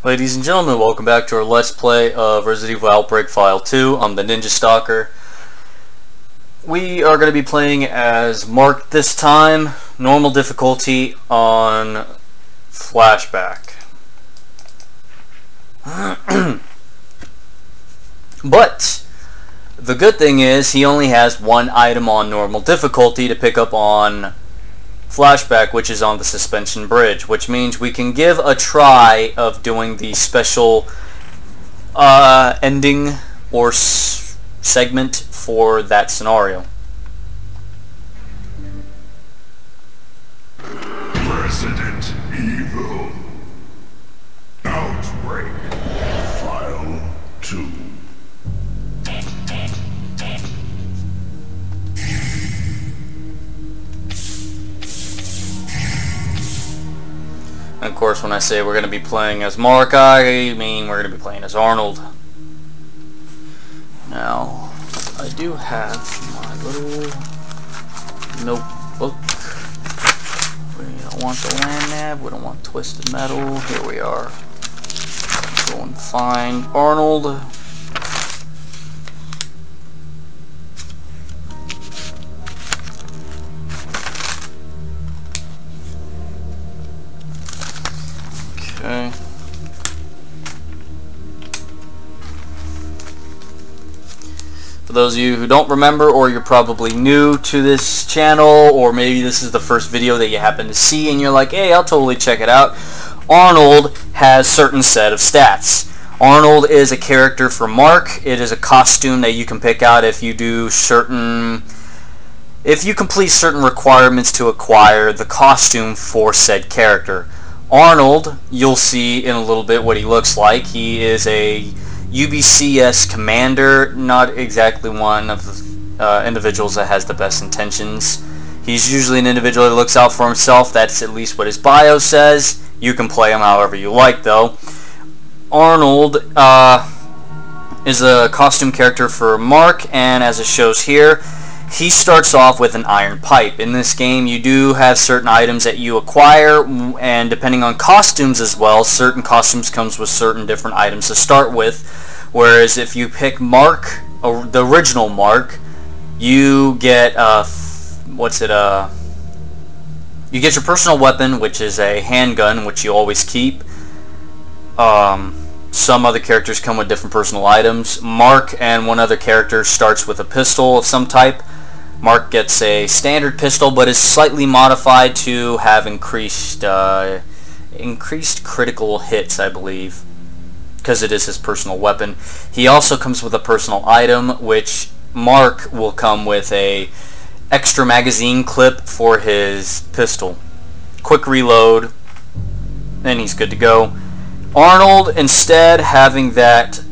Ladies and gentlemen, welcome back to our Let's Play of Resident Evil Outbreak File 2. I'm the Ninja Stalker. We are going to be playing as Mark this time. Normal difficulty on Flashback. But the good thing is he only has one item on normal difficulty to pick up on Flashback, which is on the suspension bridge, which means we can give a try of doing the special ending or segment for that scenario. Resident Evil Outbreak File 2. And of course, when I say we're going to be playing as Mark, I mean we're going to be playing as Arnold. Now, I do have my little notebook. We don't want the land nav, we don't want twisted metal. Here we are. Go and find Arnold. Okay. For those of you who don't remember, or you're probably new to this channel, or maybe this is the first video that you happen to see and you're like, hey, I'll totally check it out. Arnold has certain set of stats. Arnold is a character for Mark. It is a costume that you can pick out if you do if you complete certain requirements to acquire the costume for said character. Arnold, you'll see in a little bit what he looks like. He is a UBCS commander, not exactly one of the individuals that has the best intentions. He's usually an individual that looks out for himself. That's at least what his bio says. You can play him however you like, though. Arnold is a costume character for Mark, and as it shows here, he starts off with an iron pipe. In this game, you do have certain items that you acquire, and depending on costumes as well, certain costumes comes with certain different items to start with. Whereas if you pick Mark, the original Mark, you get you get your personal weapon, which is a handgun, which you always keep. Some other characters come with different personal items. Mark and one other character starts with a pistol of some type. Mark gets a standard pistol, but is slightly modified to have increased critical hits, I believe, because it is his personal weapon. He also comes with a personal item, which Mark will come with a extra magazine clip for his pistol. Quick reload, and he's good to go. Arnold, instead, having that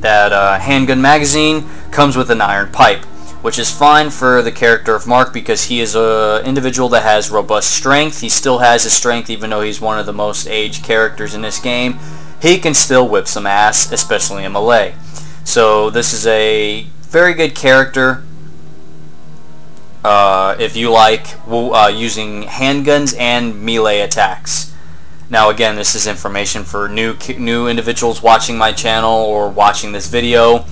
handgun magazine, comes with an iron pipe, which is fine for the character of Mark because he is an individual that has robust strength. He still has his strength even though he's one of the most aged characters in this game. He can still whip some ass, especially in melee. So this is a very good character if you like using handguns and melee attacks. Now again, this is information for new individuals watching my channel or watching this video,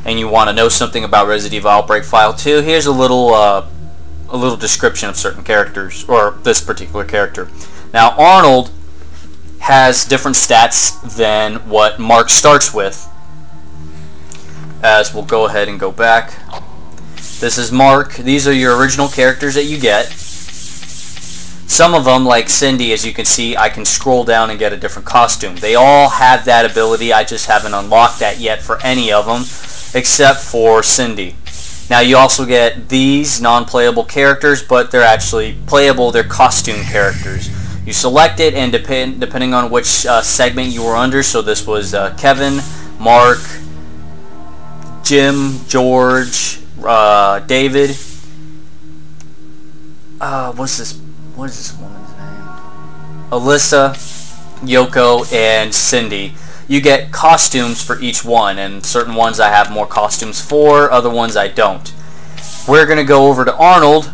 and you want to know something about Resident Evil Outbreak File 2. Here's a little description of certain characters, or this particular character. Now Arnold has different stats than what Mark starts with. As we'll go ahead and go back. This is Mark. These are your original characters that you get. Some of them, like Cindy, as you can see, I can scroll down and get a different costume. They all have that ability. I just haven't unlocked that yet for any of them, except for Cindy. Now you also get these non-playable characters, but they're actually playable. They're costume characters. You select it, and depending on which segment you were under, so this was Kevin, Mark, Jim, George, David. What is this woman's name? Alyssa, Yoko, and Cindy. You get costumes for each one, and certain ones I have more costumes for, other ones I don't. We're going to go over to Arnold,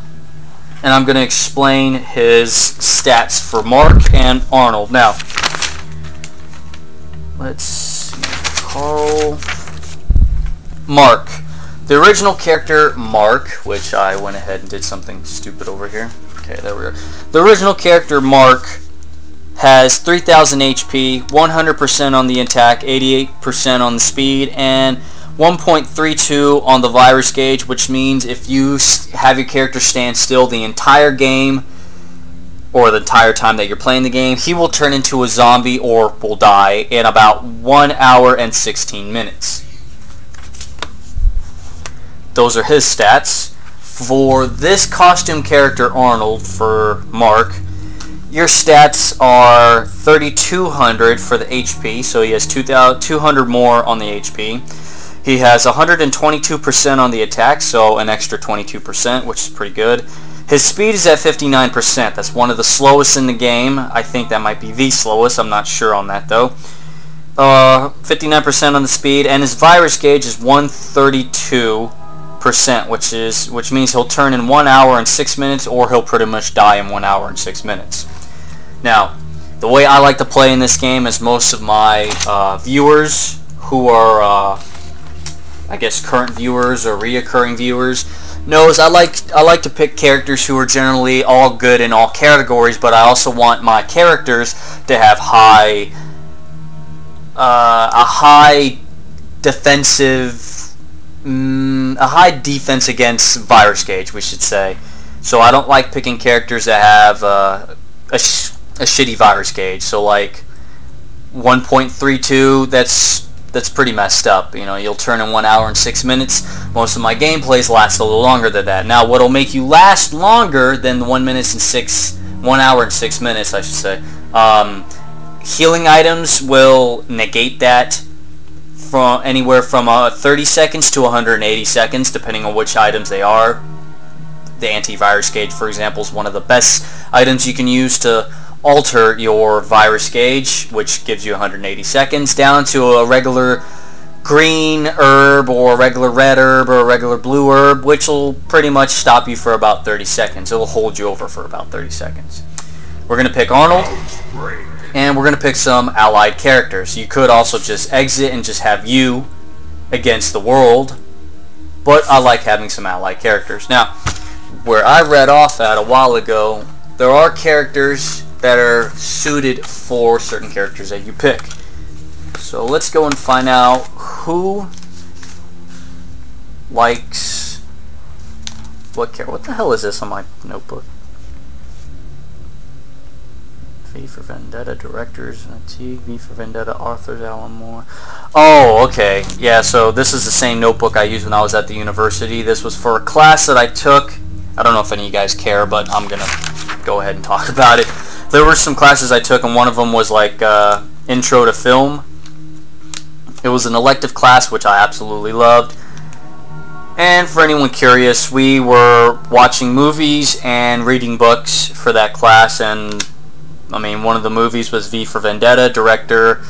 and I'm going to explain his stats for Mark and Arnold. Now, let's see, Carl Mark. The original character Mark, which I went ahead and did something stupid over here. Okay, there we go. The original character Mark has 3,000 HP, 100% on the attack, 88% on the speed, and 1.32 on the virus gauge, which means if you have your character stand still the entire game, or the entire time that you're playing the game, he will turn into a zombie or will die in about 1 hour and 16 minutes. Those are his stats. For this costume character Arnold, for Mark, your stats are 3,200 for the HP, so he has 200 more on the HP. He has 122% on the attack, so an extra 22%, which is pretty good. His speed is at 59%. That's one of the slowest in the game. I think that might be the slowest. I'm not sure on that, though. 59% on the speed, and his virus gauge is 132%, which means he'll turn in 1 hour and 6 minutes, or he'll pretty much die in 1 hour and 6 minutes. Now, the way I like to play in this game is most of my viewers who are, I guess, current viewers or reoccurring viewers knows I like to pick characters who are generally all good in all categories, but I also want my characters to have a high defense against virus gauge, we should say. So I don't like picking characters that have a shitty virus gauge. So like 1.32, that's pretty messed up. You know, you'll turn in 1 hour and 6 minutes. Most of my gameplays last a little longer than that. Now, what'll make you last longer than the 1 hour and 6 minutes, I should say, healing items will negate that from anywhere from 30 seconds to 180 seconds, depending on which items they are. The antivirus gauge, for example, is one of the best items you can use to alter your virus gauge, which gives you 180 seconds, down to a regular green herb or a regular red herb or a regular blue herb, which will pretty much stop you for about 30 seconds. It will hold you over for about 30 seconds. We're going to pick Arnold, and we're going to pick some allied characters. You could also just exit and just have you against the world, but I like having some allied characters. Now, where I read off at a while ago, there are characters that are suited for certain characters that you pick. So let's go and find out who likes what character. What the hell is this on my notebook? V for Vendetta, directors, V for Vendetta, authors, Alan Moore. Oh, okay. Yeah, so this is the same notebook I used when I was at the university. This was for a class that I took. I don't know if any of you guys care, but I'm going to go ahead and talk about it. There were some classes I took, and one of them was like Intro to Film. It was an elective class, which I absolutely loved. And for anyone curious, we were watching movies and reading books for that class, and I mean, one of the movies was V for Vendetta. Director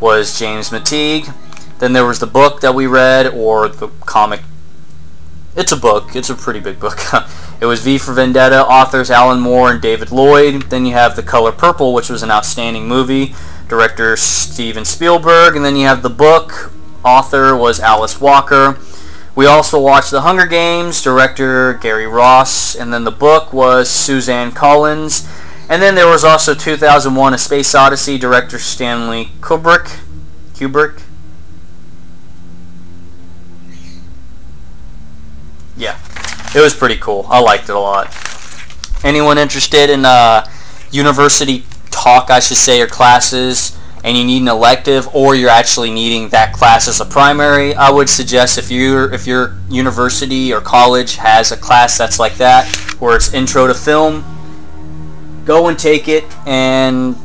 was James McTeague. Then there was the book that we read, or the comic. It's a book. It's a pretty big book. It was V for Vendetta. Authors Alan Moore and David Lloyd. Then you have The Color Purple, which was an outstanding movie. Director Steven Spielberg. And then you have the book. Author was Alice Walker. We also watched The Hunger Games. Director Gary Ross. And then the book was Suzanne Collins. And then there was also 2001: A Space Odyssey, director Stanley Kubrick. Yeah, it was pretty cool. I liked it a lot. Anyone interested in university talk, I should say, or classes, and you need an elective, or you're actually needing that class as a primary, I would suggest if your university or college has a class that's like that, where it's Intro to Film, go and take it and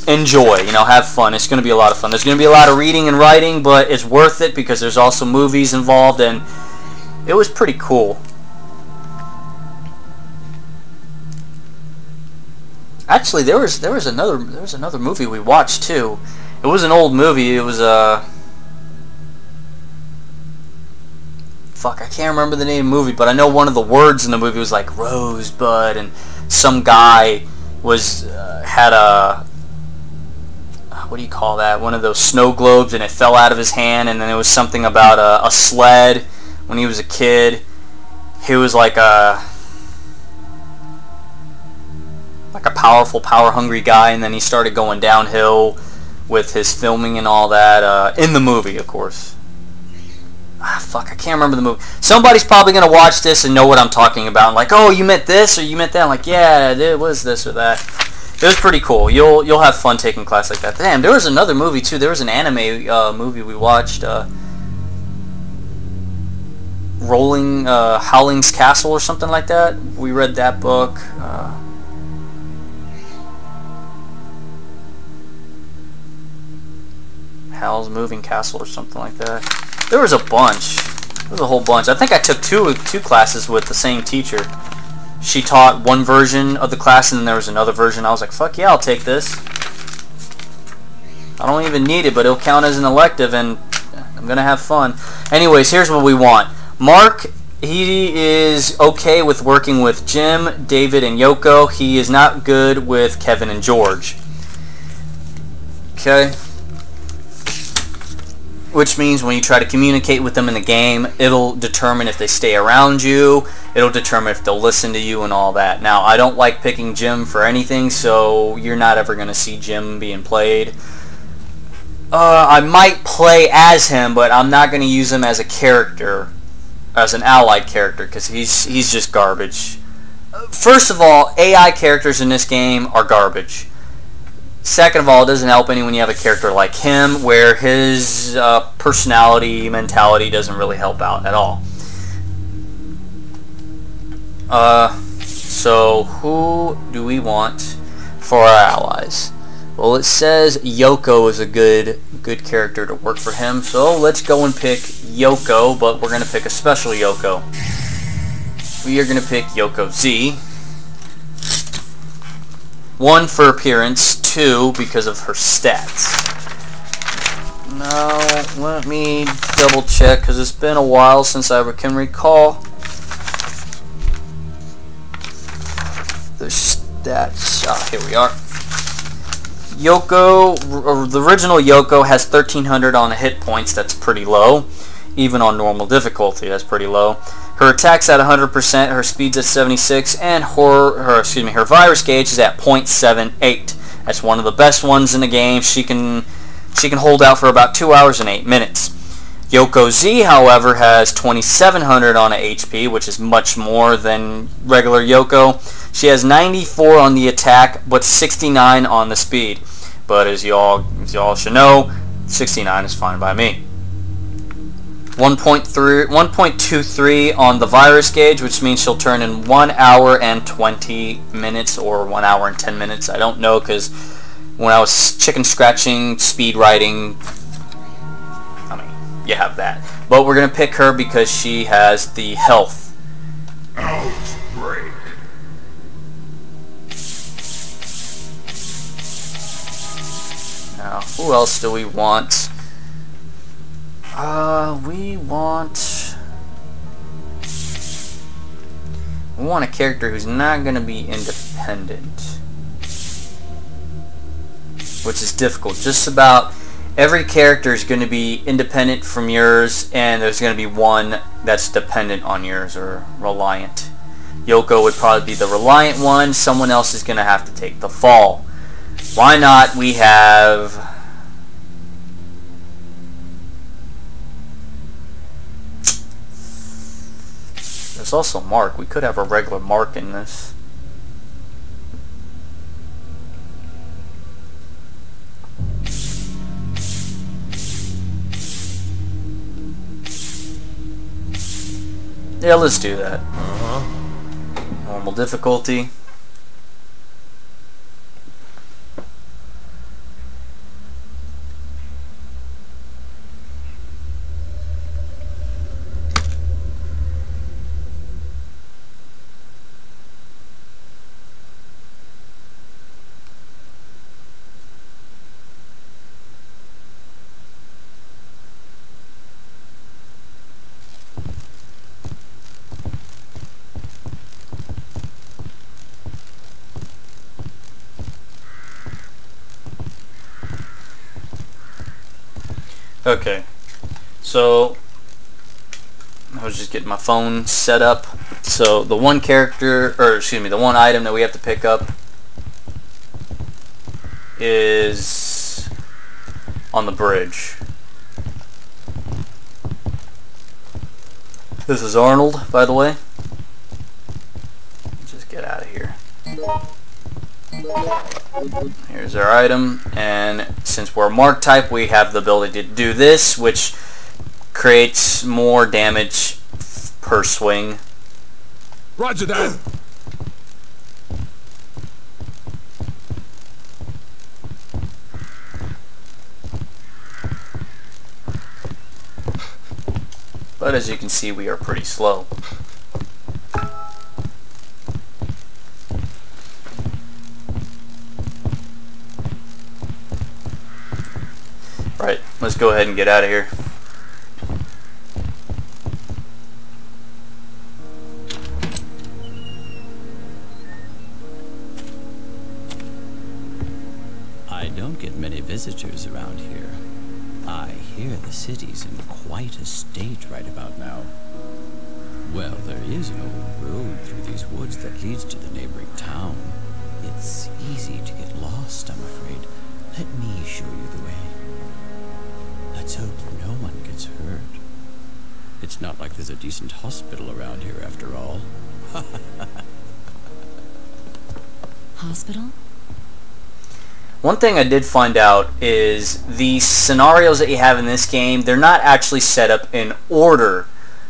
enjoy, you know, have fun. It's going to be a lot of fun. There's going to be a lot of reading and writing, but it's worth it because there's also movies involved, and it was pretty cool. Actually, there was another movie we watched too. It was an old movie. It was fuck, I can't remember the name of the movie, but I know one of the words in the movie was like Rosebud, and some guy was had a what do you call that? One of those snow globes, and it fell out of his hand. And then it was something about a sled when he was a kid. He was like a powerful, power-hungry guy, and then he started going downhill with his filming and all that in the movie, of course. Fuck, I can't remember the movie. Somebody's probably going to watch this and know what I'm talking about. And like, oh, you meant this or you meant that? I'm like, yeah, it was this or that. It was pretty cool. You'll have fun taking class like that. Damn, there was another movie, too. There was an anime movie we watched. Howling's Castle or something like that. We read that book. Howl's Moving Castle or something like that. There was a bunch. There was a whole bunch. I think I took two classes with the same teacher. She taught one version of the class, and then there was another version. I was like, fuck yeah, I'll take this. I don't even need it, but it'll count as an elective, and I'm going to have fun. Anyways, here's what we want. Mark, he is okay with working with Jim, David, and Yoko. He is not good with Kevin and George. Okay? Which means when you try to communicate with them in the game, it'll determine if they stay around you, it'll determine if they'll listen to you and all that. Now, I don't like picking Jim for anything, so you're not ever going to see Jim being played. I might play as him, but I'm not going to use him as a character, as an allied character, because he's just garbage. First of all, AI characters in this game are garbage. Second of all, it doesn't help any when you have a character like him, where his personality, mentality doesn't really help out at all. So who do we want for our allies? Well, it says Yoko is a good character to work for him, so let's go and pick Yoko, but we're going to pick a special Yoko. We are going to pick Yoko Z. 1 for appearance, 2 because of her stats. Now, let me double check, because it's been a while since I can recall the stats. Here we are. Yoko, the original Yoko has 1,300 on the hit points. That's pretty low. Even on normal difficulty, that's pretty low. Her attack's at 100%, her speed's at 76, and her virus gauge is at 0.78. That's one of the best ones in the game. She can hold out for about 2 hours and 8 minutes. Yoko Z, however, has 2,700 on a HP, which is much more than regular Yoko. She has 94 on the attack, but 69 on the speed. But as y'all should know, 69 is fine by me. 1.23 on the virus gauge, which means she'll turn in 1 hour and 20 minutes or 1 hour and 10 minutes. I don't know, because when I was chicken scratching, speed writing, I mean, you have that. But we're going to pick her because she has the health. Outbreak. Now, who else do we want? We want a character who's not going to be independent, which is difficult. Just about every character is going to be independent from yours, and there's going to be one that's dependent on yours or reliant. Yoko would probably be the reliant one. Someone else is going to have to take the fall. Why not? We have... There's also Mark. We could have a regular Mark in this. Yeah, let's do that. Normal difficulty. Okay, so I was just getting my phone set up. So the one character, or excuse me, the one item that we have to pick up is on the bridge. This is Arnold, by the way. Just get out of here. Here's our item, and since we're Mark type, we have the ability to do this, which creates more damage per swing. Roger that. But as you can see, we are pretty slow. Right, let's go ahead and get out of here. I don't get many visitors around here. I hear the city's in quite a state right about now. Well, there is an old road through these woods that leads to the neighboring town. It's easy to get lost, I'm afraid. Let me show you the way. Let's hope no one gets hurt. It's not like there's a decent hospital around here after all. Hospital? One thing I did find out is the scenarios that you have in this game, they're not actually set up in order.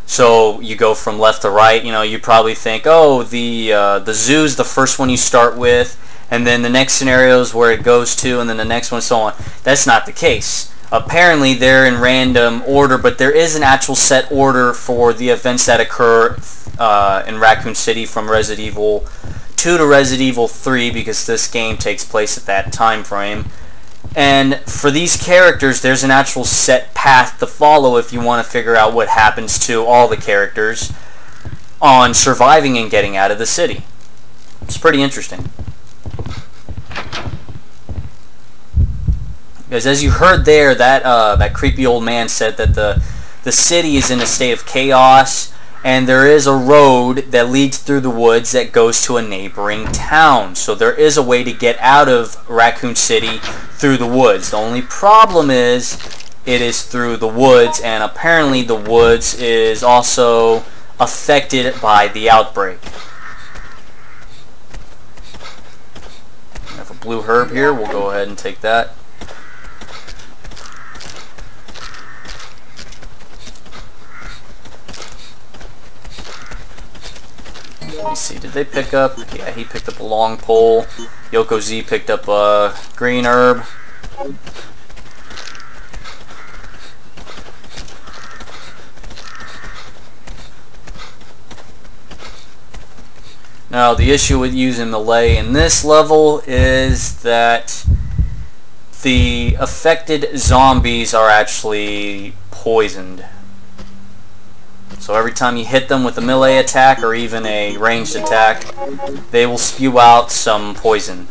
So you go from left to right. You know, you probably think, oh, the zoo's the first one you start with, and then the next scenario is where it goes to, and then the next one, so on. That's not the case. Apparently, they're in random order, but there is an actual set order for the events that occur in Raccoon City from Resident Evil 2 to Resident Evil 3, because this game takes place at that time frame. And for these characters, there's an actual set path to follow if you want to figure out what happens to all the characters on surviving and getting out of the city. It's pretty interesting. Because as you heard there, that creepy old man said that the city is in a state of chaos, and there is a road that leads through the woods that goes to a neighboring town. So there is a way to get out of Raccoon City through the woods. The only problem is it is through the woods, and apparently the woods is also affected by the outbreak. We have a blue herb here. We'll go ahead and take that. Let me see, did they pick up? Yeah, he picked up a long pole. Yoko Z picked up a green herb. Now, the issue with using melee in this level is that the affected zombies are actually poisoned. So every time you hit them with a melee attack or even a ranged attack, they will spew out some poison.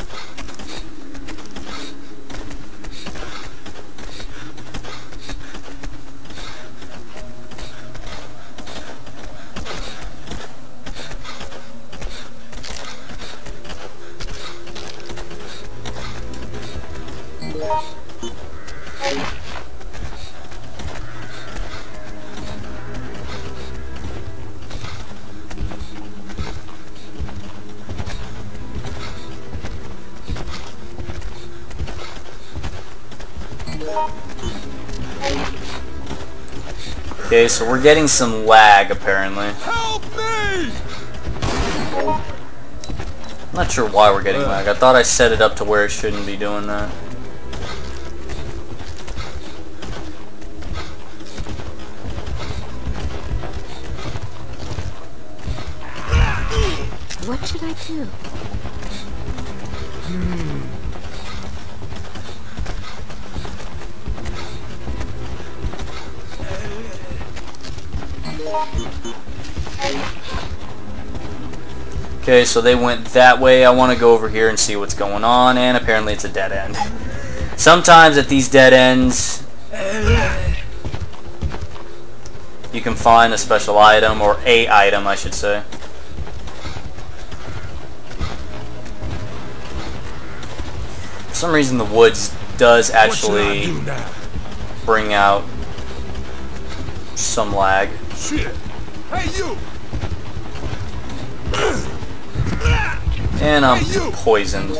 Okay, so we're getting some lag apparently. Help me! I'm not sure why we're getting lag. I thought I set it up to where it shouldn't be doing that. What should I do? Okay, so they went that way. I want to go over here and see what's going on, and apparently it's a dead end. Sometimes at these dead ends, you can find a special item, or a item I should say. For some reason the woods does actually bring out some lag. Shit. Hey, you! And I'm poisoned.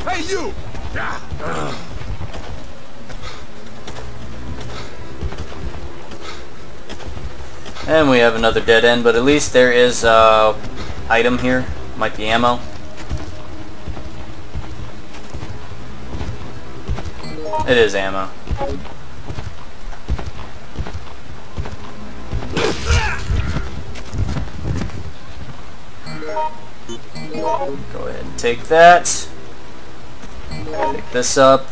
Hey, you! And we have another dead end, but at least there is item here. Might be ammo. It is ammo. Go ahead and take that. Pick this up.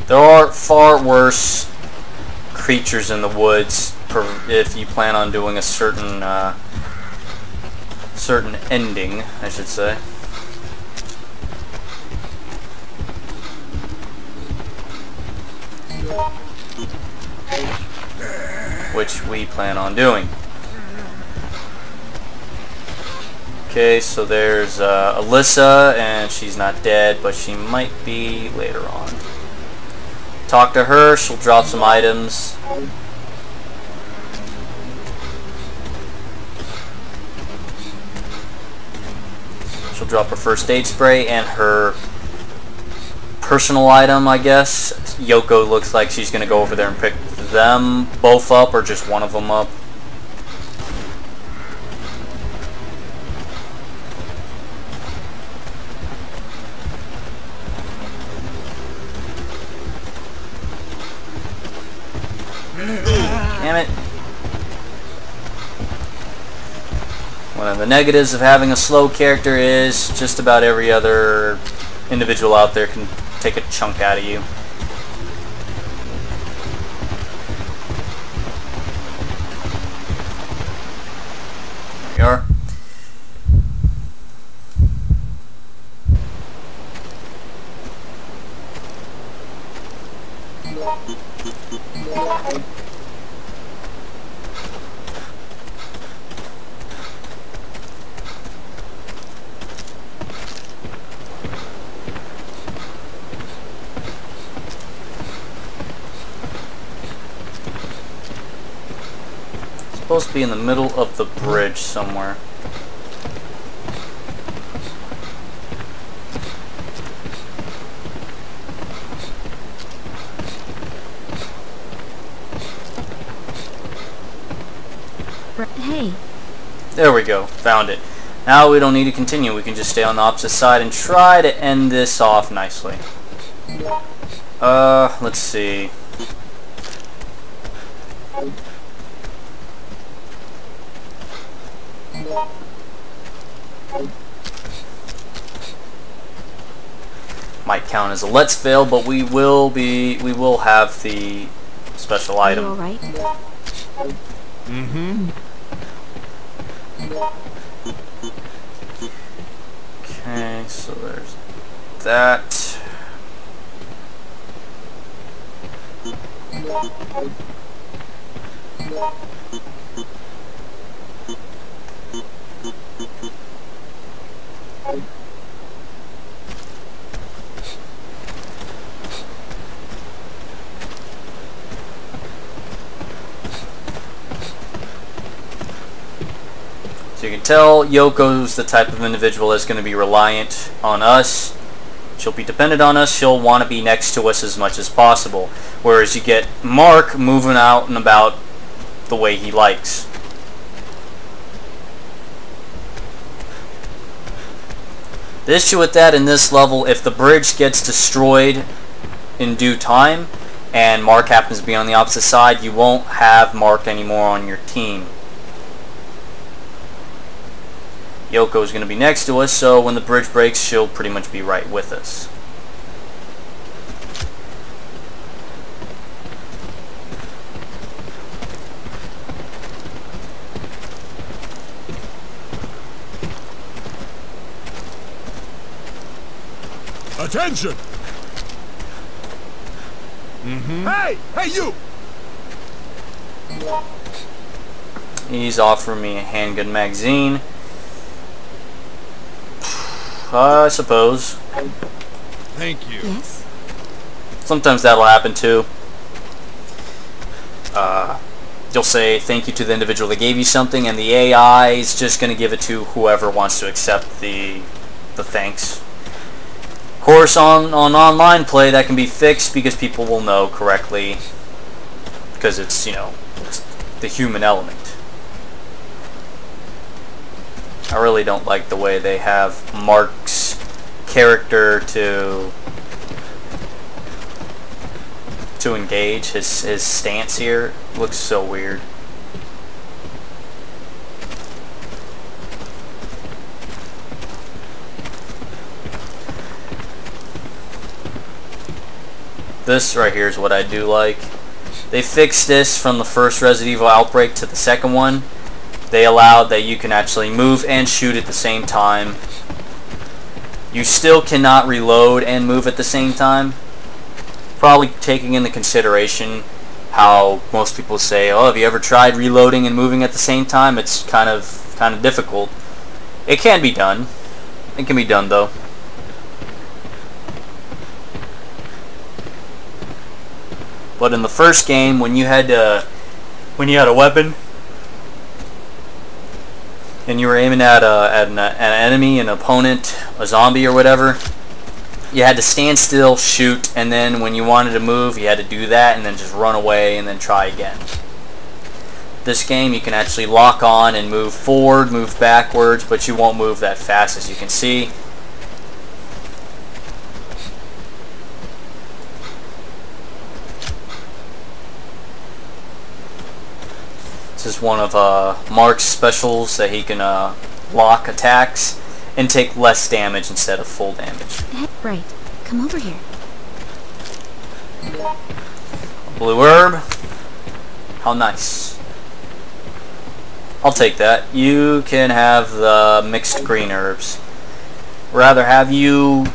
There are far worse creatures in the woods if you plan on doing a certain certain ending, I should say. Which we plan on doing. Okay, so there's Alyssa, and she's not dead, but she might be later on. Talk to her, she'll drop some items. She'll drop her first aid spray and her personal item, I guess. Yoko looks like she's going to go over there and pick them both up, or just one of them up. Damn it. One of the negatives of having a slow character is just about every other individual out there can take a chunk out of you. There we are. Supposed to be in the middle of the bridge somewhere. Hey. There we go. Found it. Now we don't need to continue. We can just stay on the opposite side and try to end this off nicely. Let's see. Might count as a let's fail, but we will have the special item. Are you all right? Mm-hmm. Okay, so there's that. So you can tell Yoko's the type of individual that's going to be reliant on us. She'll be dependent on us. She'll want to be next to us as much as possible. Whereas you get Mark moving out and about the way he likes. The issue with that in this level, if the bridge gets destroyed in due time and Mark happens to be on the opposite side, you won't have Mark anymore on your team. Yoko is going to be next to us, so when the bridge breaks, she'll pretty much be right with us. Attention! Hey! Hey, you! He's offering me a handgun magazine. I suppose. Thank you. Yes? Sometimes that'll happen too. You'll say thank you to the individual that gave you something, and the AI is just going to give it to whoever wants to accept the thanks. Of course, on online play, that can be fixed because people will know correctly, because it's, you know, it's the human element. I really don't like the way they have Mark's character to engage. His stance here looks so weird. This right here is what I do like. They fixed this from the first Resident Evil Outbreak to the second one. They allowed that you can actually move and shoot at the same time. You still cannot reload and move at the same time. Probably taking into consideration how most people say, oh, have you ever tried reloading and moving at the same time? It's kind of difficult. It can be done. It can be done though. But in the first game, when you had a weapon and you were aiming at an enemy, an opponent, a zombie or whatever, you had to stand still, shoot, and then when you wanted to move, you had to do that and then just run away and then try again. This game, you can actually lock on and move forward, move backwards, but you won't move that fast, as you can see. This is one of Mark's specials that he can lock attacks and take less damage instead of full damage. Right. Come over here. Blue herb. How nice. I'll take that. You can have the mixed green herbs. Rather have you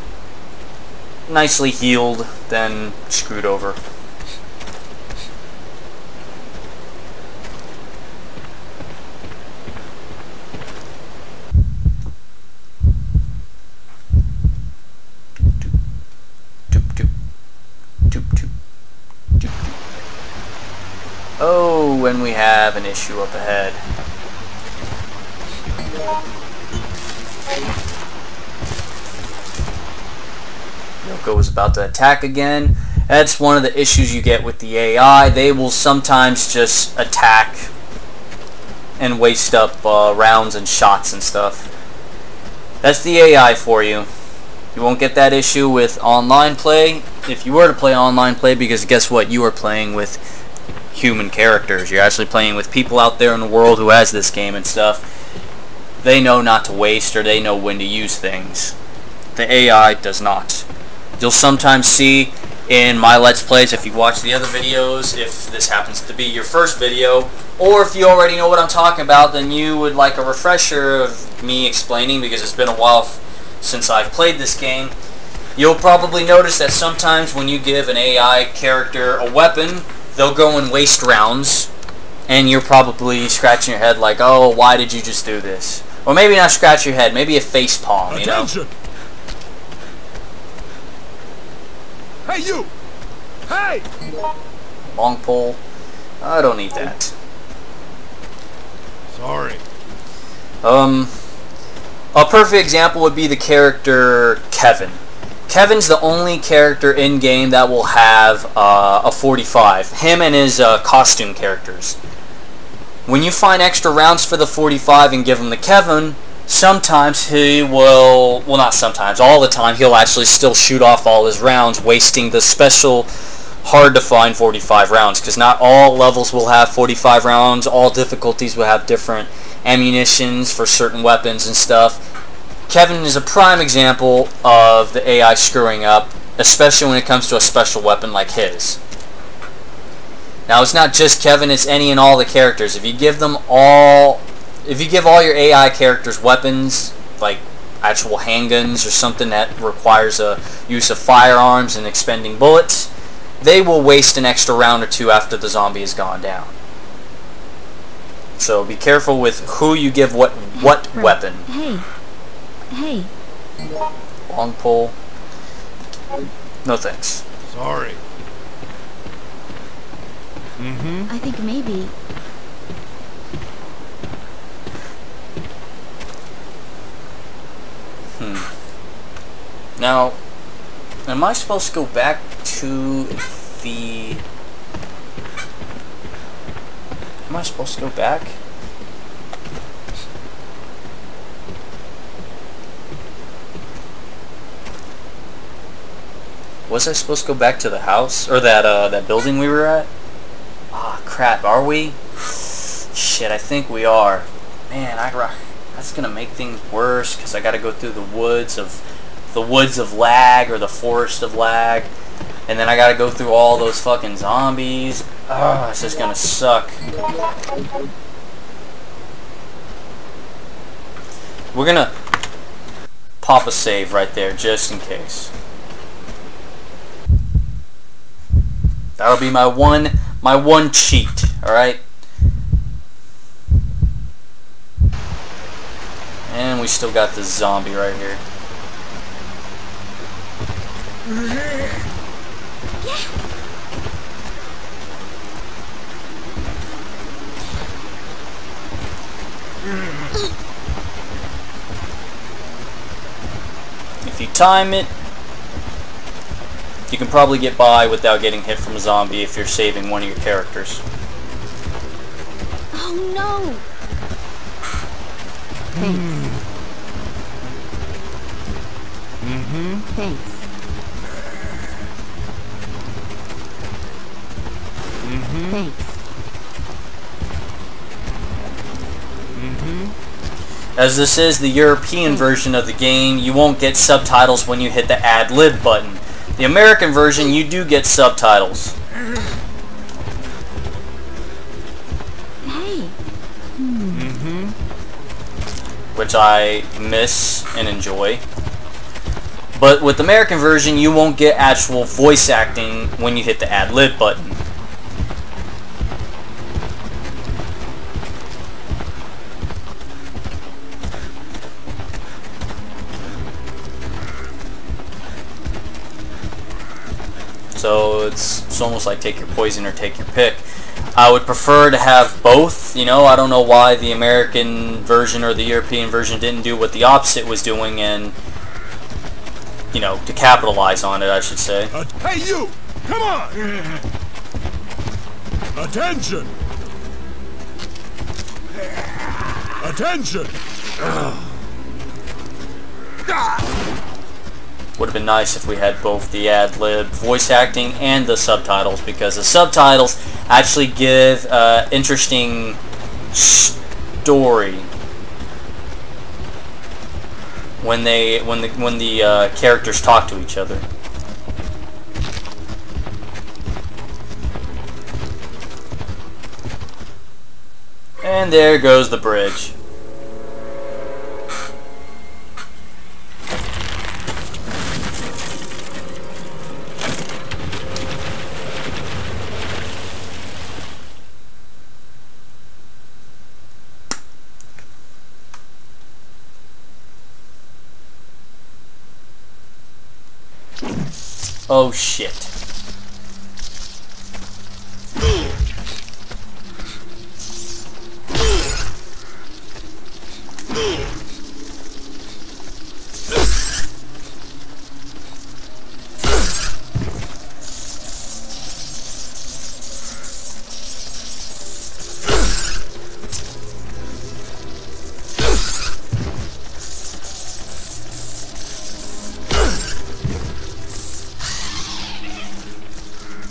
nicely healed than screwed over. Oh, and we have an issue up ahead. Yoko is about to attack again. That's one of the issues you get with the AI. They will sometimes just attack and waste up rounds and shots and stuff. That's the AI for you. You won't get that issue with online play if you were to play online play, because guess what? You are playing with human characters. You're actually playing with people out there in the world who has this game and stuff. They know not to waste, or they know when to use things. The AI does not. You'll sometimes see in my Let's Plays, if you watch the other videos, if this happens to be your first video, or if you already know what I'm talking about, then you would like a refresher of me explaining, because it's been a while since I've played this game. You'll probably notice that sometimes when you give an AI character a weapon, they'll go and waste rounds, and you're probably scratching your head like, oh, why did you just do this? Or maybe not scratch your head, maybe a face palm, you know? Attention! Hey, you! Hey! Long pole. I don't need that. Sorry. A perfect example would be the character Kevin. Kevin's the only character in-game that will have a 45. Him and his costume characters. When you find extra rounds for the 45 and give him the Kevin, sometimes he will, well, not sometimes, all the time, he'll actually still shoot off all his rounds, wasting the special hard-to-find 45 rounds, because not all levels will have 45 rounds, all difficulties will have different ammunitions for certain weapons and stuff. Kevin is a prime example of the AI screwing up, especially when it comes to a special weapon like his. Now, it's not just Kevin, it's any and all the characters. If you give them all, if you give all your AI characters weapons, like actual handguns or something that requires a use of firearms and expending bullets, they will waste an extra round or two after the zombie has gone down. So be careful with who you give what Right. weapon. Hey. Long pole. No thanks. Sorry. I think maybe. Now, am I supposed to go back to the... Am I supposed to go back? Was I supposed to go back to the house? Or that building we were at? Ah, crap, are we? Shit, I think we are. Man, that's gonna make things worse, because I gotta go through the woods of Lag, or the forest of Lag, and then I gotta go through all those fucking zombies. Ah, this is gonna suck. We're gonna pop a save right there, just in case. That'll be my one cheat, alright? And we still got the zombie right here. If you time it, you can probably get by without getting hit from a zombie if you're saving one of your characters. Oh no! Thanks. Thanks. Thanks. As this is the European version of the game, you won't get subtitles when you hit the Add Lib button. The American version, you do get subtitles. Hey. Which I miss and enjoy. But with the American version, you won't get actual voice acting when you hit the Add Lib button. So it's almost like take your poison or take your pick. I would prefer to have both. You know, I don't know why the American version or the European version didn't do what the opposite was doing, and, you know, to capitalize on it, I should say. Hey, you! Come on! Attention! Attention! Would have been nice if we had both the ad-lib voice acting and the subtitles, because the subtitles actually give interesting story when the characters talk to each other. And there goes the bridge. Oh shit.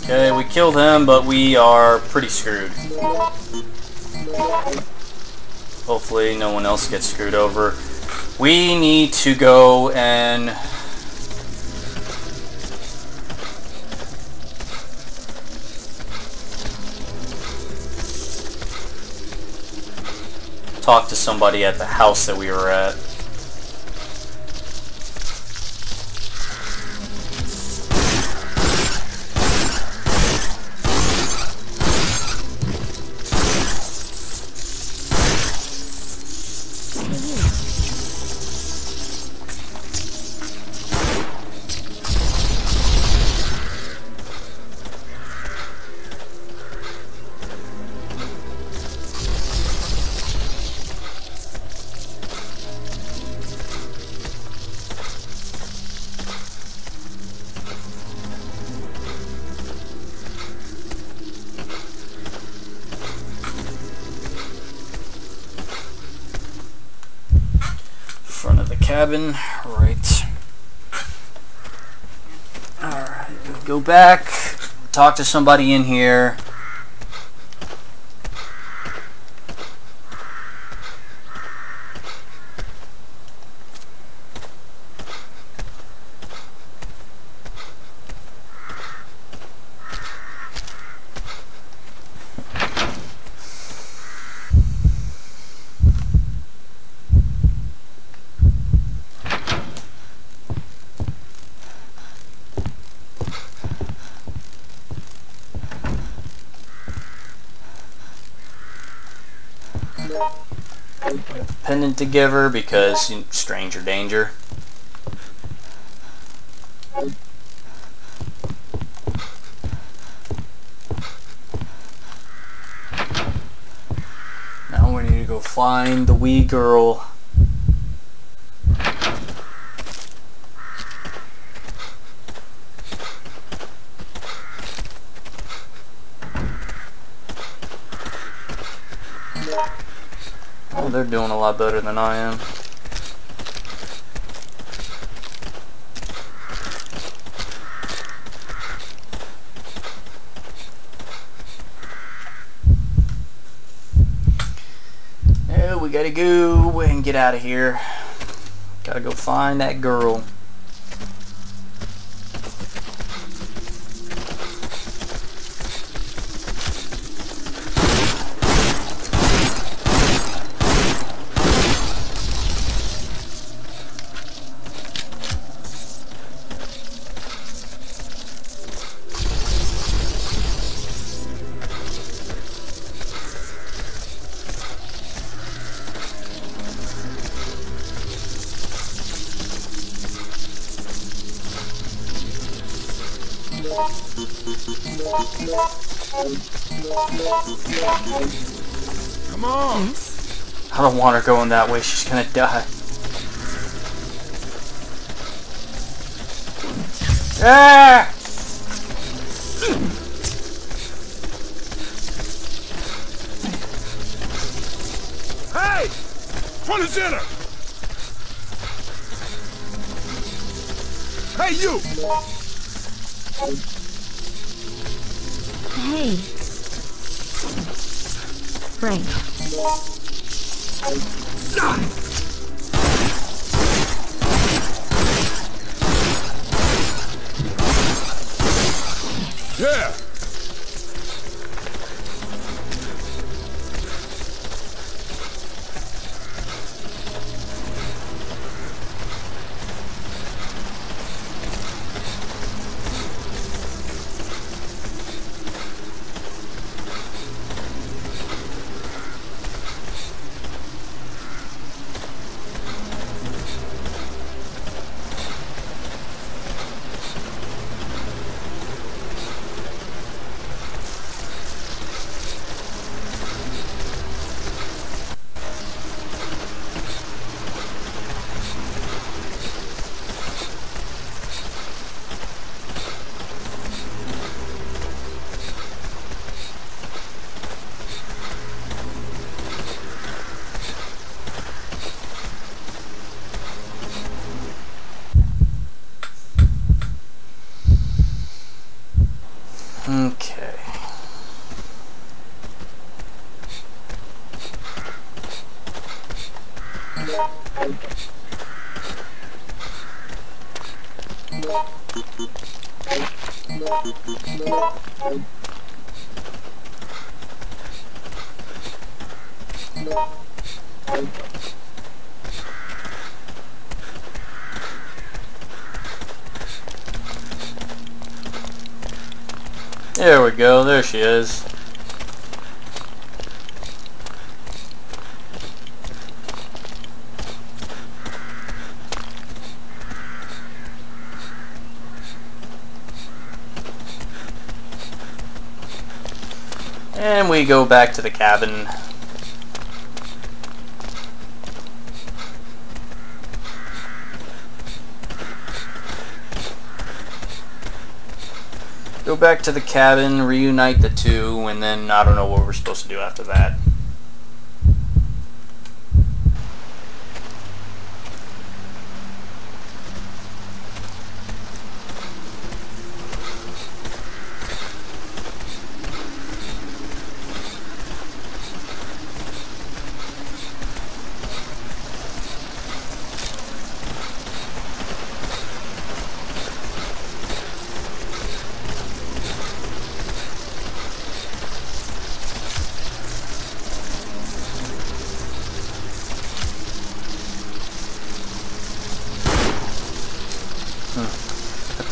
Okay, we killed him, but we are pretty screwed. Hopefully no one else gets screwed over. We need to go and talk to somebody at the house that we were at. cabin. Right. Alright, go back, talk to somebody in here. Pendant to give her because stranger danger. Now we need to go find the wee girl. Oh, they're doing a lot better than I am. Yeah, we gotta go and get out of here. Gotta go find that girl. Come on. Yes? I don't want her going that way. She's gonna die. Ah! Hey! Front and center! Hey, you! Hey. Frank. Yeah! Okay. There we go, there she is. And we go back to the cabin. Go back to the cabin, reunite the two, and then I don't know what we're supposed to do after that.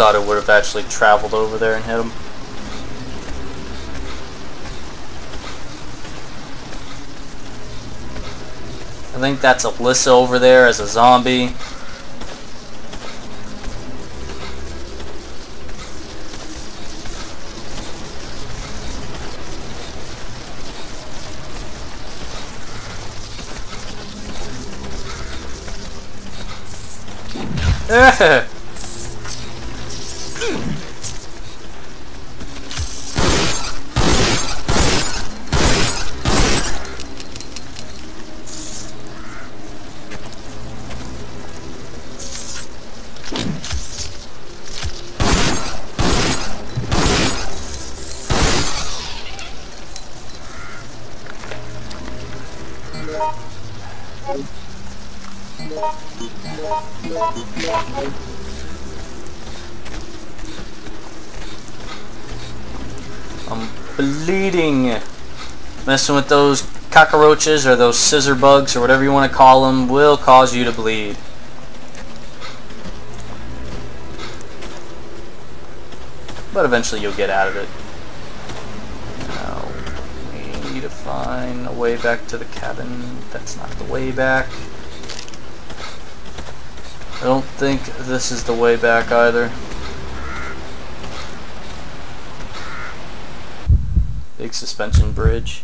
thought it would have actually traveled over there and hit him. I think that's Alyssa over there as a zombie. I'm bleeding. Messing with those cockroaches or those scissor bugs or whatever you want to call them will cause you to bleed. But eventually you'll get out of it. Now, we need to find a way back to the cabin. That's not the way back. I don't think this is the way back either. Big suspension bridge.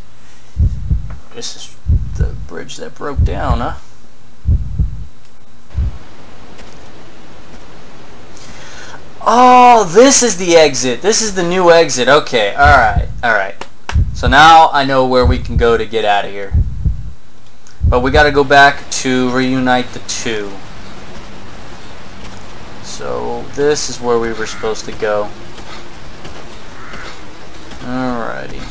This is the bridge that broke down, huh? Oh, this is the exit. This is the new exit. Okay, alright, alright. So now I know where we can go to get out of here. But we gotta go back to reunite the two. So this is where we were supposed to go. Alrighty.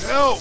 Help!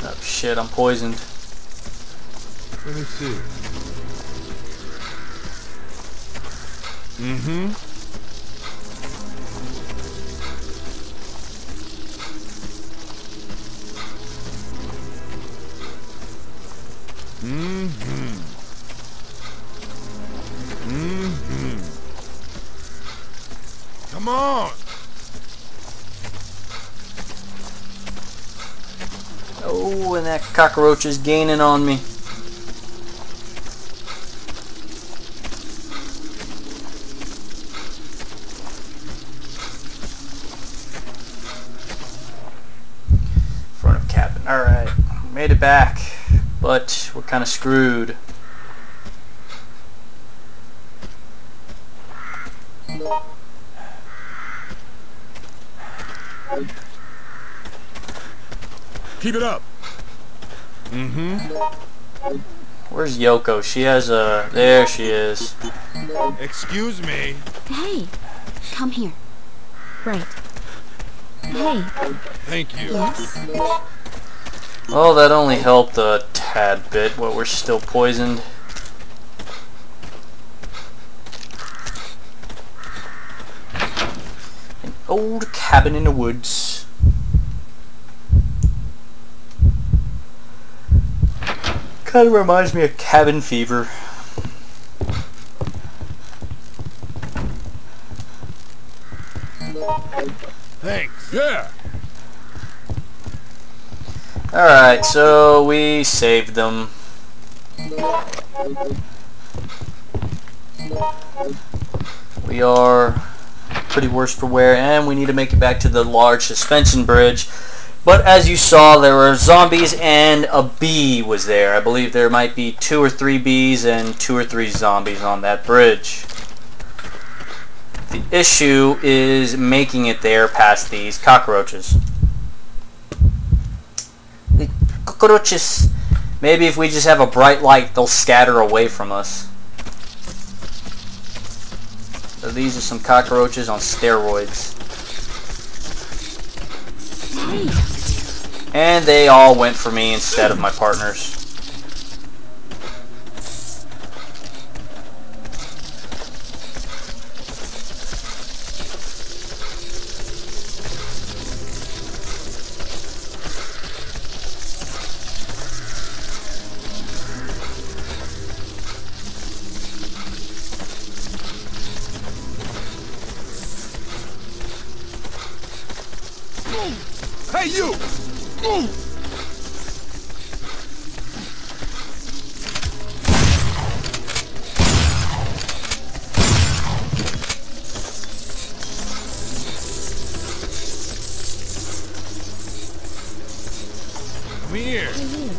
Oh shit, I'm poisoned. Let me see. Mm-hmm. Mm-hmm. Mm-hmm. Come on! Oh, and that cockroach is gaining on me. Front of cabin. Alright, made it back, but we're kind of screwed. Keep it up! Where's Yoko? She has a... There she is. Excuse me. Hey, come here. Right. Hey, Thank you. yes? Well, that only helped a tad bit, but we're still poisoned. An old cabin in the woods. Kind of reminds me of Cabin Fever. Thanks. Yeah. Alright, so we saved them. We are pretty worse for wear, and we need to make it back to the large suspension bridge. But as you saw, there were zombies and a bee was there. I believe there might be 2 or 3 bees and 2 or 3 zombies on that bridge. The issue is making it there past these cockroaches. The cockroaches. Maybe if we just have a bright light, they'll scatter away from us. So these are some cockroaches on steroids. Hey, And they all went for me instead of my partners. Hey, you! Come here. for you.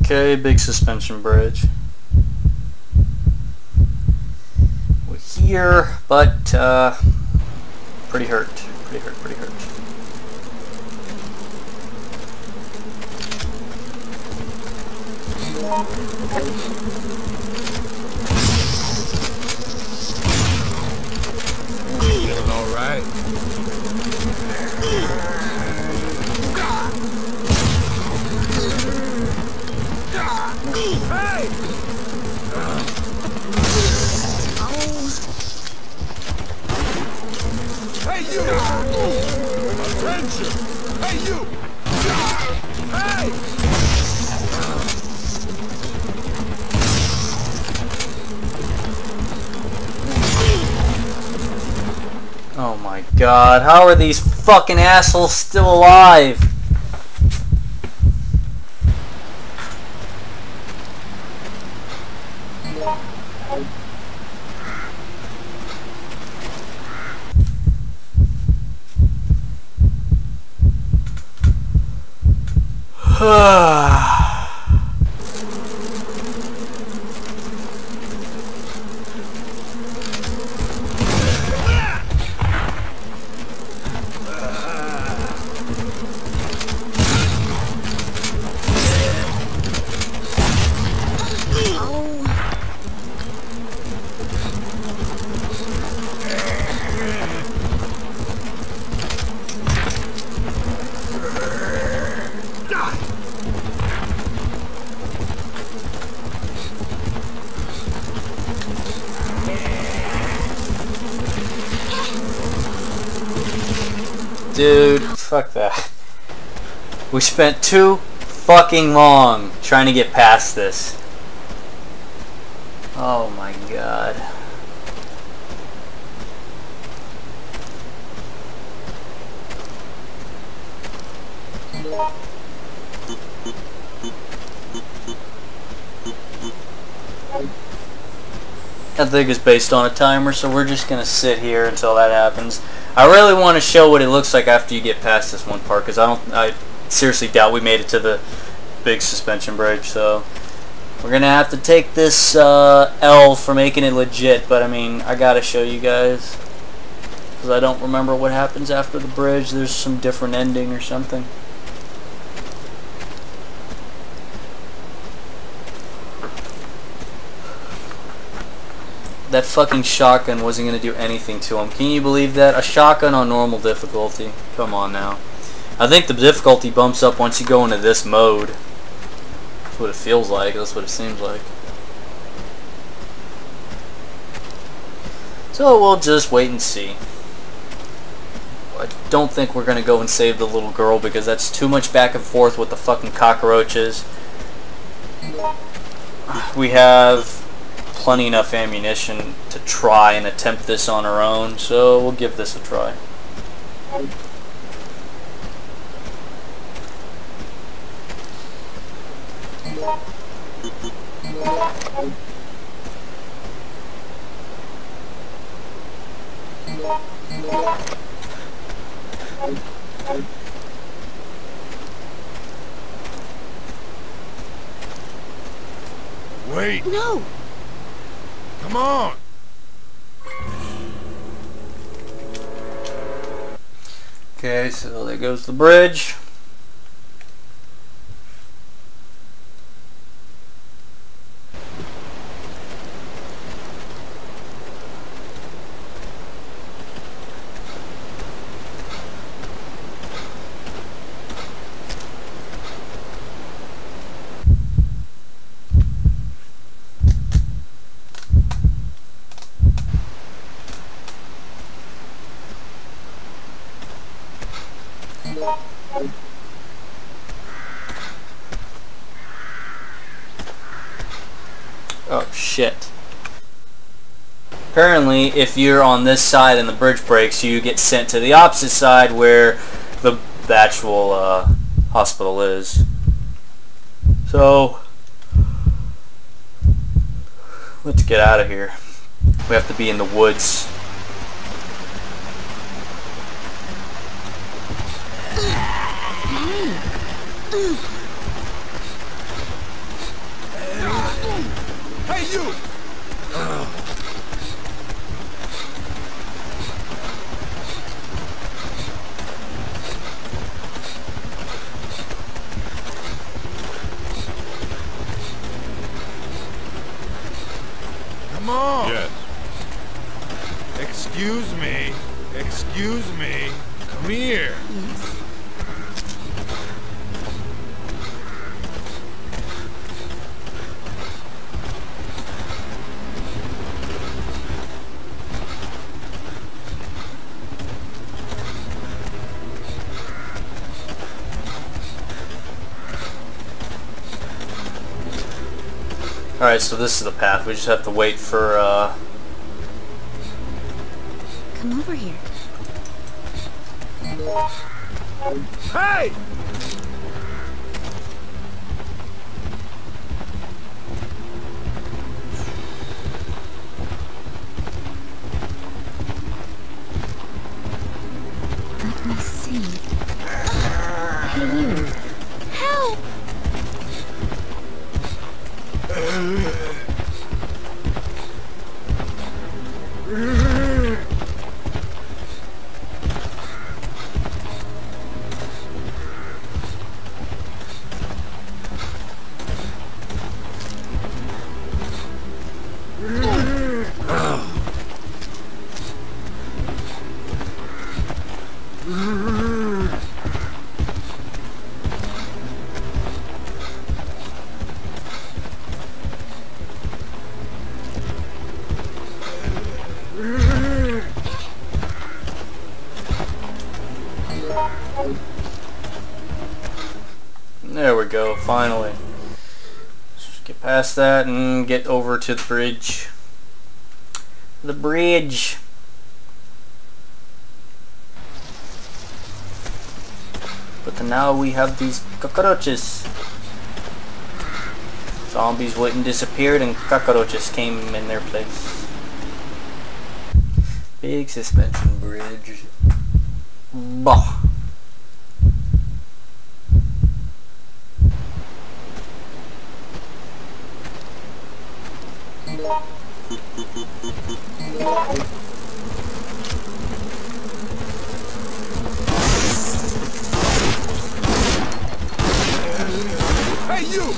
Okay, big suspension bridge. We're here, but pretty hurt. Pretty hurt. Feeling all right. Hey! Hey, you! Attention! Hey, you! Hey! Oh my god, how are these fucking assholes still alive? Dude, fuck that. We spent too fucking long trying to get past this. Oh my god. I think it's based on a timer, so we're just gonna sit here until that happens. I really want to show what it looks like after you get past this one part, because I seriously doubt we made it to the big suspension bridge. So we're gonna have to take this L for making it legit. But I mean, I gotta show you guys, because I don't remember what happens after the bridge. There's some different ending or something. That fucking shotgun wasn't going to do anything to him. Can you believe that? A shotgun on normal difficulty. Come on now. I think the difficulty bumps up once you go into this mode. That's what it feels like. That's what it seems like. So we'll just wait and see. I don't think we're going to go and save the little girl, because that's too much back and forth with the fucking cockroaches. We have plenty enough ammunition to try and attempt this on our own, so we'll give this a try. Wait. No! Come on. Okay, so there goes the bridge. Oh shit. Apparently, if you're on this side and the bridge breaks, you get sent to the opposite side where the actual hospital is. So, let's get out of here. We have to be in the woods. Hey, you! Come on! Yes. Excuse me. Excuse me. Come here. Yes. Alright, so this is the path. We just have to wait for, Come over here. Hey! Let me see. Hey, you. Help! There we go, finally. Let's just get past that and get over to the bridge. The bridge. But now we have these cockroaches. Zombies went and disappeared and cockroaches came in their place. Big suspension bridge. Bah. Hey, you!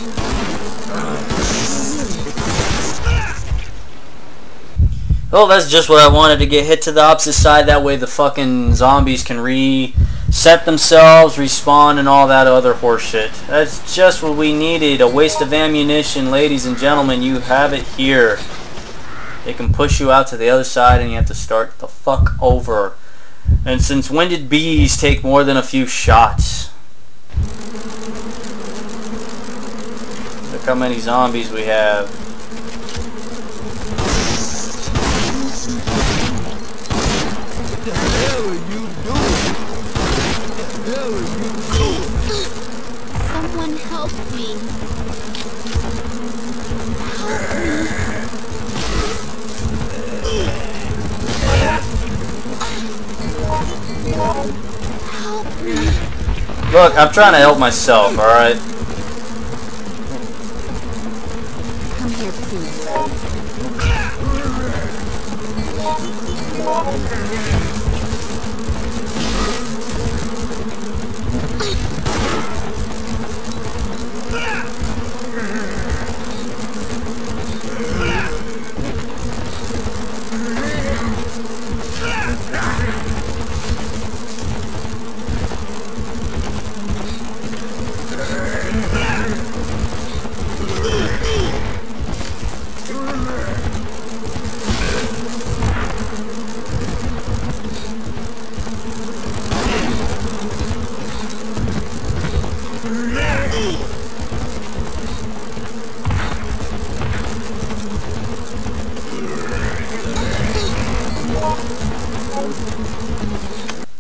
Oh, that's just what I wanted, to get hit to the opposite side. That way the fucking zombies can reset themselves, respawn, and all that other horseshit. That's just what we needed. A waste of ammunition, ladies and gentlemen. You have it here. They can push you out to the other side and you have to start the fuck over. And since when did bees take more than a few shots? Look how many zombies we have. What the hell are you doing? What the hell are you doing? Someone help me. Help me. Look, I'm trying to help myself, alright? Come here, please.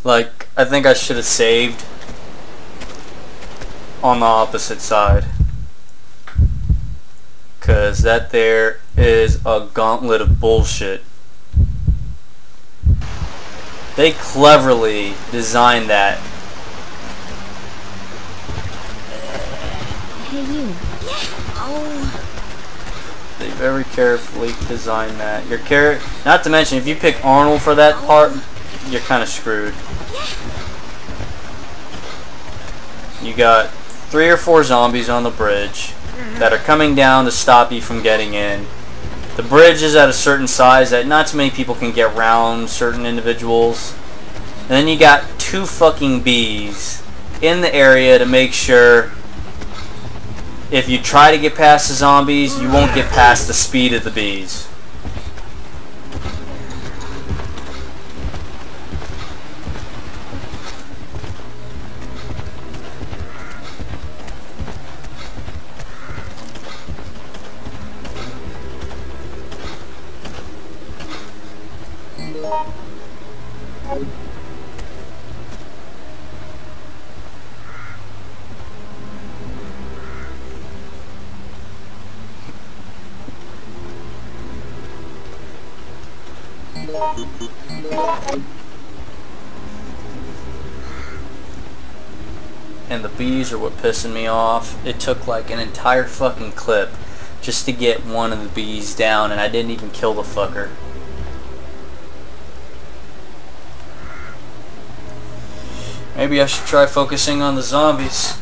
Like, I think I should have saved on the opposite side. Cause that there is a gauntlet of bullshit. They cleverly designed that. Hey, you. Oh. They very carefully designed that. Your not to mention, if you pick Arnold for that part, you're kind of screwed. You got 3 or 4 zombies on the bridge that are coming down to stop you from getting in. The bridge is at a certain size that not too many people can get around certain individuals. And then you got 2 fucking bees in the area to make sure if you try to get past the zombies, you won't get past the speed of the bees. And the bees are what pissing me off. It took like an entire fucking clip just to get one of the bees down, and I didn't even kill the fucker. Maybe I should try focusing on the zombies.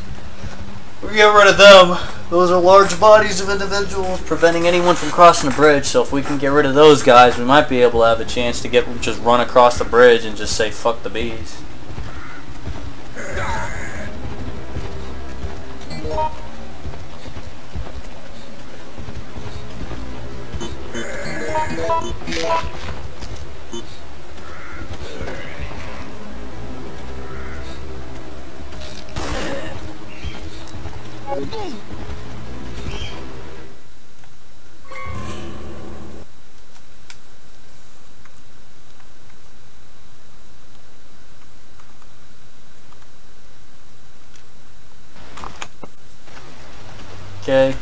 We get rid of them. Those are large bodies of individuals preventing anyone from crossing the bridge, so if we can get rid of those guys, we might be able to have a chance to just run across the bridge and just say fuck the bees. Okay.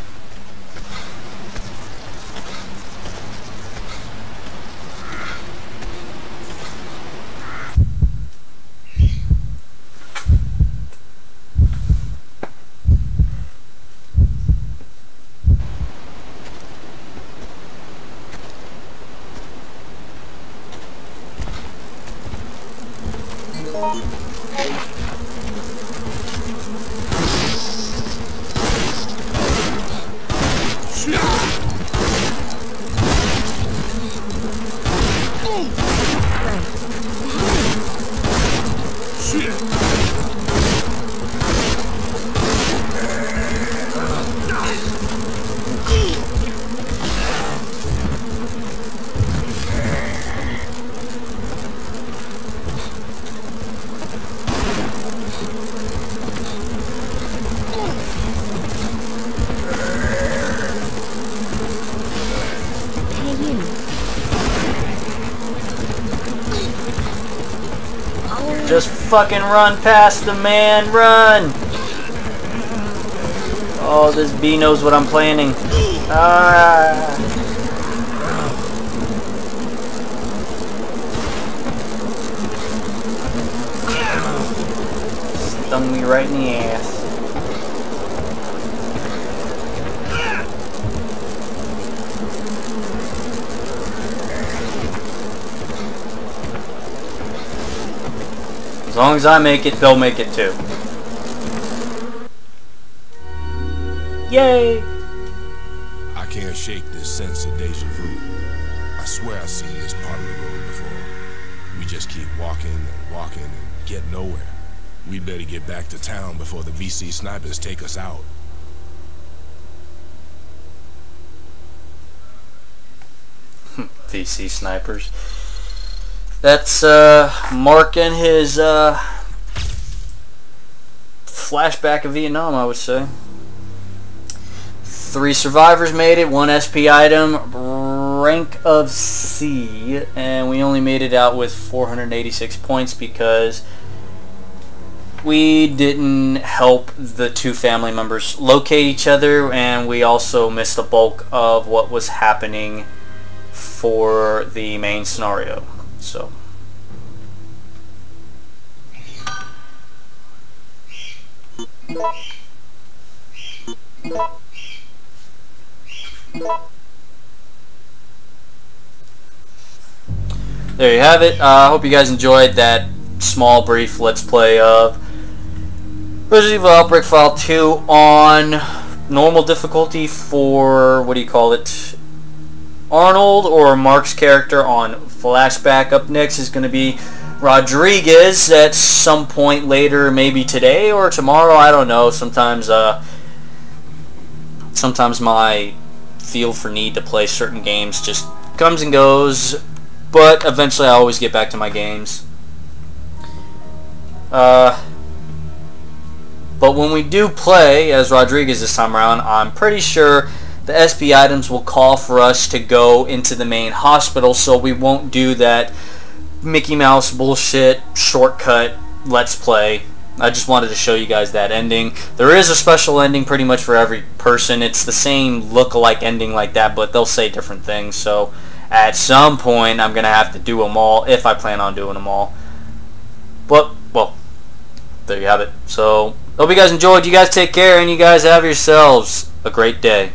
Just fucking run past the man, run! Oh, this bee knows what I'm planning. Ah! Stung me right in the ass. As long as I make it, they'll make it too. Yay! I can't shake this sense of deja vu. I swear I've seen this part of the road before. We just keep walking and walking and get nowhere. We'd better get back to town before the VC snipers take us out. VC snipers. That's Mark and his flashback of Vietnam, I would say. 3 survivors made it, 1 SP item, rank of C, and we only made it out with 486 points because we didn't help the 2 family members locate each other, and we also missed the bulk of what was happening for the main scenario. So there you have it. I hope you guys enjoyed that small brief let's play of Resident Evil Outbreak File 2 on normal difficulty for, what do you call it, Arnold, or Mark's character on flashback. Up next is going to be Rodriguez at some point later, maybe today or tomorrow, I don't know. Sometimes my feel for need to play certain games just comes and goes, but eventually I always get back to my games. But when we do play as Rodriguez this time around, I'm pretty sure the SP items will call for us to go into the main hospital, so we won't do that Mickey Mouse bullshit shortcut let's play. I just wanted to show you guys that ending. There is a special ending pretty much for every person. It's the same look-alike ending like that, but they'll say different things, so at some point I'm going to have to do them all, if I plan on doing them all. But, well, there you have it. So, hope you guys enjoyed. You guys take care, and you guys have yourselves a great day.